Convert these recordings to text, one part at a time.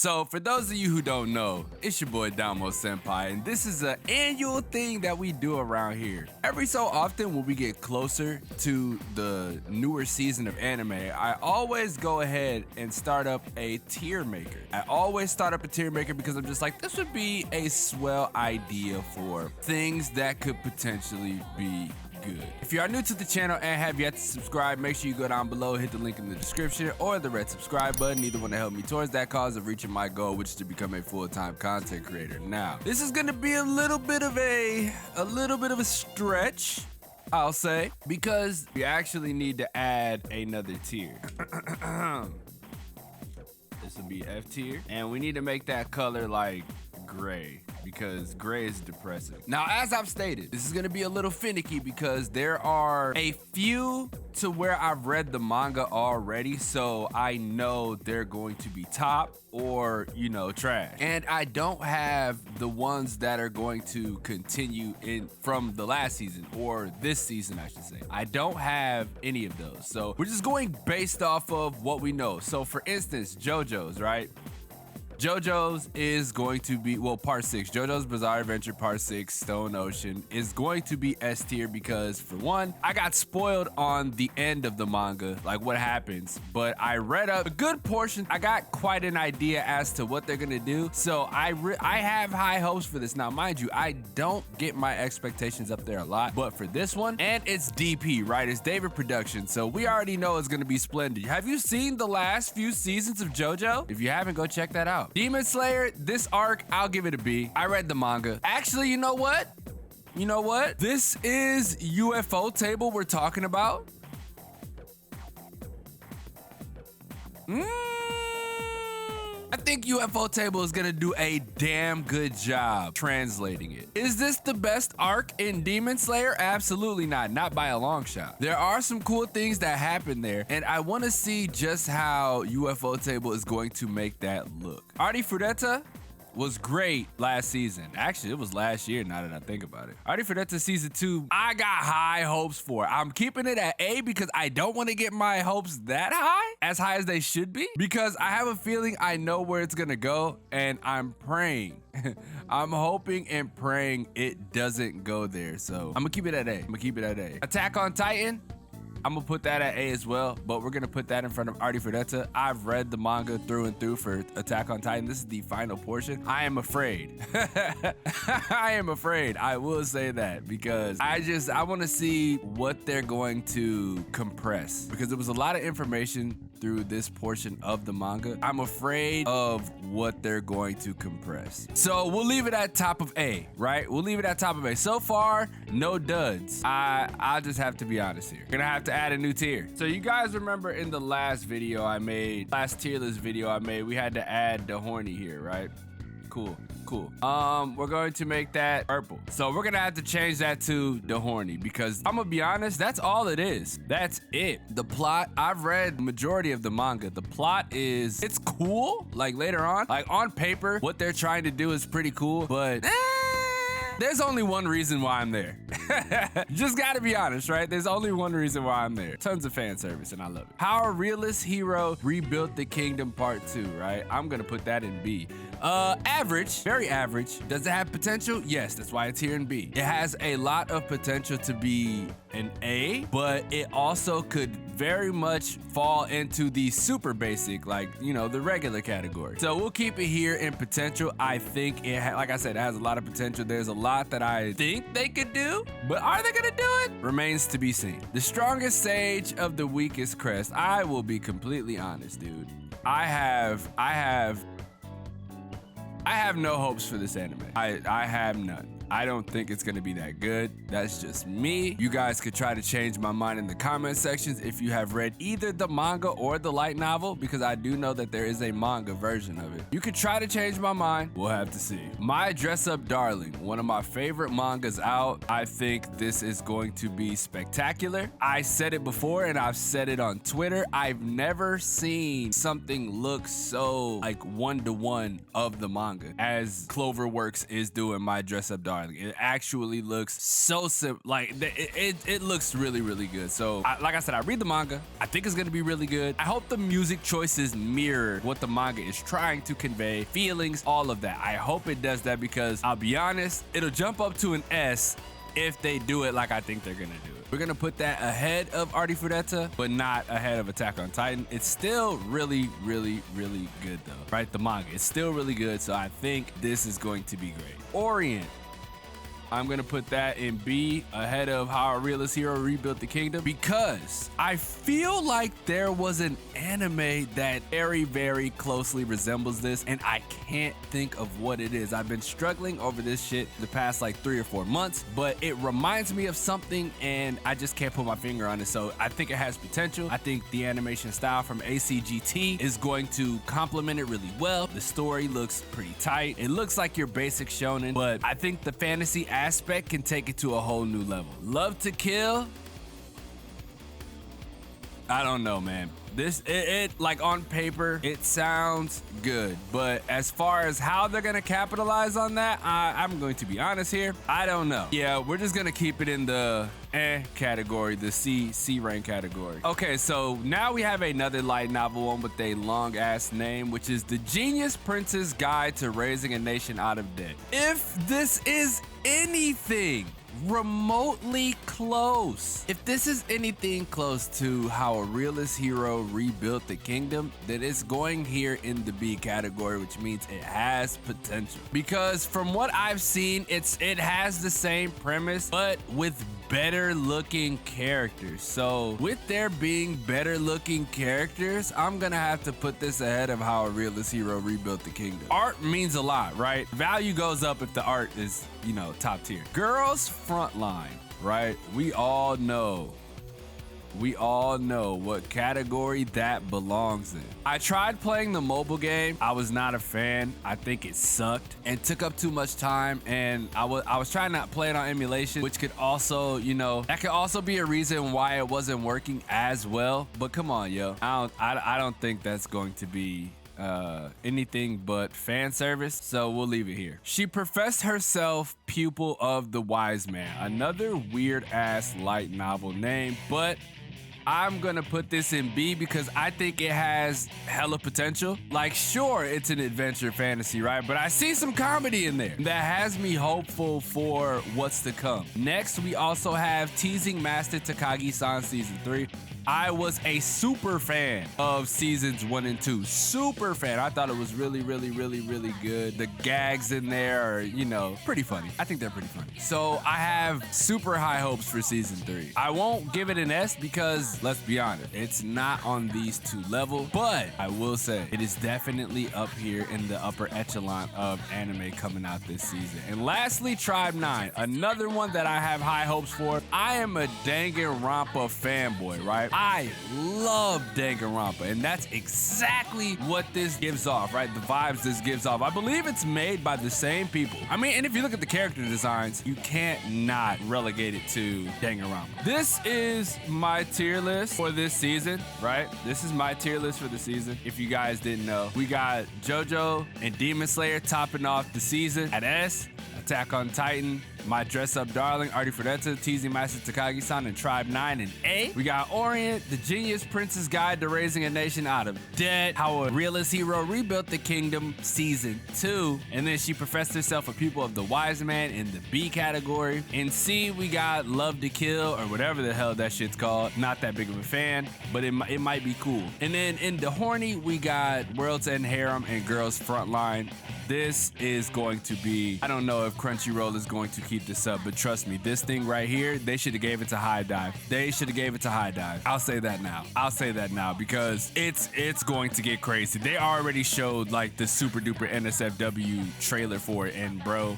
So for those of you who don't know, it's your boy Damo Senpai, and this is an annual thing that we do around here. Every so often when we get closer to the newer season of anime, I always go ahead and start up a tier maker. I always start up a tier maker because I'm just like, this would be a swell idea for things that could potentially be good. If you are new to the channel and have yet to subscribe, make sure you go down below, hit the link in the description or the red subscribe button. Either one to help me towards that cause of reaching my goal, which is to become a full-time content creator. Now, this is gonna be a little bit of a stretch, I'll say, because we actually need to add another tier. This will be F tier, and we need to make that color like gray, because gray is depressing. Now, as I've stated, this is gonna be a little finicky because there are a few to where I've read the manga already, so I know they're going to be top or, you know, trash. And I don't have the ones that are going to continue in from the last season, or this season, I should say. I don't have any of those. So we're just going based off of what we know. So for instance, JoJo's, right? JoJo's is going to be, well, part 6, JoJo's Bizarre Adventure part 6, Stone Ocean, is going to be S tier because, for one, I got spoiled on the end of the manga, like what happens, but I read up a good portion. I got quite an idea as to what they're gonna do, so I have high hopes for this. Now, mind you, I don't get my expectations up there a lot, but for this one, and it's DP, right? It's David Production, so we already know it's gonna be splendid. Have you seen the last few seasons of JoJo? If you haven't, go check that out. Demon Slayer, this arc, I'll give it a B. I read the manga. Actually, you know what? You know what? This is UFO Table we're talking about. I think UFO Table is gonna do a damn good job translating it. Is this the best arc in Demon Slayer? Absolutely not, not by a long shot. There are some cool things that happen there, and I wanna see just how UFO Table is going to make that look. Artie Fureta was great last season. Actually, it was last year now that I think about it. Artie Fureta season 2, I got high hopes for. I'm keeping it at A because I don't want to get my hopes that high, as high as they should be, because I have a feeling I know where it's gonna go, and I'm praying. I'm hoping and praying it doesn't go there. So I'm gonna keep it at A. I'm gonna keep it at A. Attack on Titan, I'm gonna put that at A as well, but we're gonna put that in front of Artie Fureta. I've read the manga through and through for Attack on Titan. This is the final portion. I am afraid. I am afraid. I will say that because I want to see what they're going to compress, because there was a lot of information through this portion of the manga. I'm afraid of what they're going to compress. So we'll leave it at top of A, right? We'll leave it at top of A. So far, no duds. I'll just have to be honest here. Gonna have to add a new tier. So you guys remember in the last video I made, last tier list video I made, we had to add the horny here, right? Cool. We're going to make that purple. So we're gonna have to change that to the horny, because I'm gonna be honest, that's all it is. That's it. The plot, I've read the majority of the manga. The plot is, it's cool, like later on, like on paper, what they're trying to do is pretty cool, but there's only one reason why I'm there. Just gotta be honest, right? There's only one reason why I'm there. Tons of fan service, and I love it. How a realist hero rebuilt the kingdom part 2, right? I'm gonna put that in B. Average, very average. Does it have potential? Yes, that's why it's here in B. It has a lot of potential to be an A, but it also could very much fall into the super basic, like, you know, the regular category. So we'll keep it here in potential. I think it, like I said, it has a lot of potential. There's a lot that I think they could do, but are they gonna do it? Remains to be seen. The strongest sage of the weakest crest. I will be completely honest, dude. I have no hopes for this anime. I have none. I don't think it's gonna be that good. That's just me. You guys could try to change my mind in the comment sections if you have read either the manga or the light novel, because I do know that there is a manga version of it. You could try to change my mind. We'll have to see. My Dress Up Darling, one of my favorite mangas out. I think this is going to be spectacular. I said it before and I've said it on Twitter. I've never seen something look so like one-to-one of the manga as Cloverworks is doing My Dress Up Darling. Darling. It actually looks so simple. Like, it looks really, really good. So, like I said, I read the manga. I think it's gonna be really good. I hope the music choices mirror what the manga is trying to convey, feelings, all of that. I hope it does that because I'll be honest, it'll jump up to an S if they do it like I think they're gonna do it. We're gonna put that ahead of Artifureta, but not ahead of Attack on Titan. It's still really, really, really good though, right? The manga, it's still really good, so I think this is going to be great. Orient, I'm gonna put that in B ahead of How a Realist Hero Rebuilt the Kingdom because I feel like there was an anime that very, very closely resembles this and I can't think of what it is. I've been struggling over this shit the past like 3 or 4 months, but it reminds me of something and I just can't put my finger on it. So I think it has potential. I think the animation style from ACGT is going to complement it really well. The story looks pretty tight. It looks like your basic shonen, but I think the fantasy aspect can take it to a whole new level. Love to Kill, I don't know, man. This, like on paper, it sounds good, but as far as how they're gonna capitalize on that, I'm going to be honest here, I don't know. Yeah, we're just gonna keep it in the category, the C rank category. Okay, so now we have another light novel, one with a long ass name, which is The Genius Prince's Guide to Raising a Nation Out of Debt. If this is anything remotely close, if this is anything close to How a Realist Hero Rebuilt the Kingdom, then it's going here in the B category, which means it has potential. Because from what I've seen, it has the same premise, but with better looking characters. So with there being better looking characters, I'm gonna have to put this ahead of How a Realist Hero Rebuilt the Kingdom. Art means a lot, right? Value goes up if the art is, you know, top tier. Girls Frontline, right? We all know what category that belongs in. I tried playing the mobile game. I was not a fan. I think it sucked and took up too much time. And I was trying to play it on emulation, which could also, you know, that could also be a reason why it wasn't working as well. But come on, yo. I don't think that's going to be anything but fan service, so we'll leave it here. She professed herself pupil of the wise man. Another weird ass light novel name, but I'm gonna put this in B because I think it has hella potential. Like, sure, it's an adventure fantasy, right? But I see some comedy in there that has me hopeful for what's to come. Next, we also have Teasing Master Takagi-san Season 3. I was a super fan of seasons 1 and 2. Super fan. I thought it was really, really, really, really good. The gags in there are, you know, pretty funny. I think they're pretty funny. So I have super high hopes for season 3. I won't give it an S because, let's be honest, it's not on these two levels, but I will say it is definitely up here in the upper echelon of anime coming out this season. And lastly, Tribe 9, another one that I have high hopes for. I am a Danganronpa fanboy, right? I love Danganronpa, and that's exactly what this gives off, right? The vibes this gives off. I believe it's made by the same people. I mean, and if you look at the character designs, you can't not relegate it to Danganronpa. This is my tier list for this season, right? This is my tier list for the season. If you guys didn't know, we got JoJo and Demon Slayer topping off the season at S. Attack on Titan, My Dress Up Darling, Artifureta, Teasing Master Takagi-san, and Tribe 9 in A. We got Orient, The Genius Prince's Guide to Raising a Nation Out of Debt, How a Realist Hero Rebuilt the Kingdom, Season 2. And then she professed herself a pupil of the wise man in the B category. In C, we got Love to Kill, or whatever the hell that shit's called. Not that big of a fan, but it might be cool. And then in the horny, we got World's End Harem and Girls Frontline. This is going to be, I don't know if Crunchyroll is going to keep this up, but trust me, this thing right here, they should have gave it to High Dive. They should have gave it to High Dive. I'll say that now because it's going to get crazy. They already showed like the super duper NSFW trailer for it, and bro,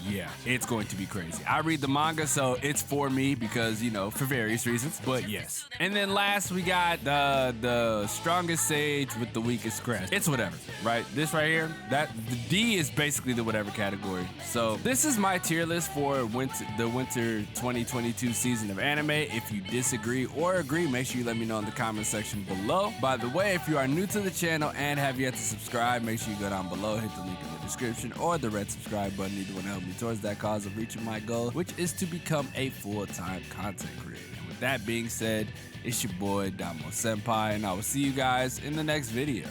yeah, it's going to be crazy. I read the manga, so it's for me because, you know, for various reasons, but yes. And then last, we got the strongest sage with the weakest crest. It's whatever, right? This right here, the D is basically the whatever category. So this is my tier list for the winter 2022 season of anime. If you disagree or agree, make sure you let me know in the comment section below. By the way, if you are new to the channel and have yet to subscribe, make sure you go down below, hit the link in the description or the red subscribe button. Either one help me towards that cause of reaching my goal, which is to become a full-time content creator. And with that being said, it's your boy Damo Senpai, and I will see you guys in the next video.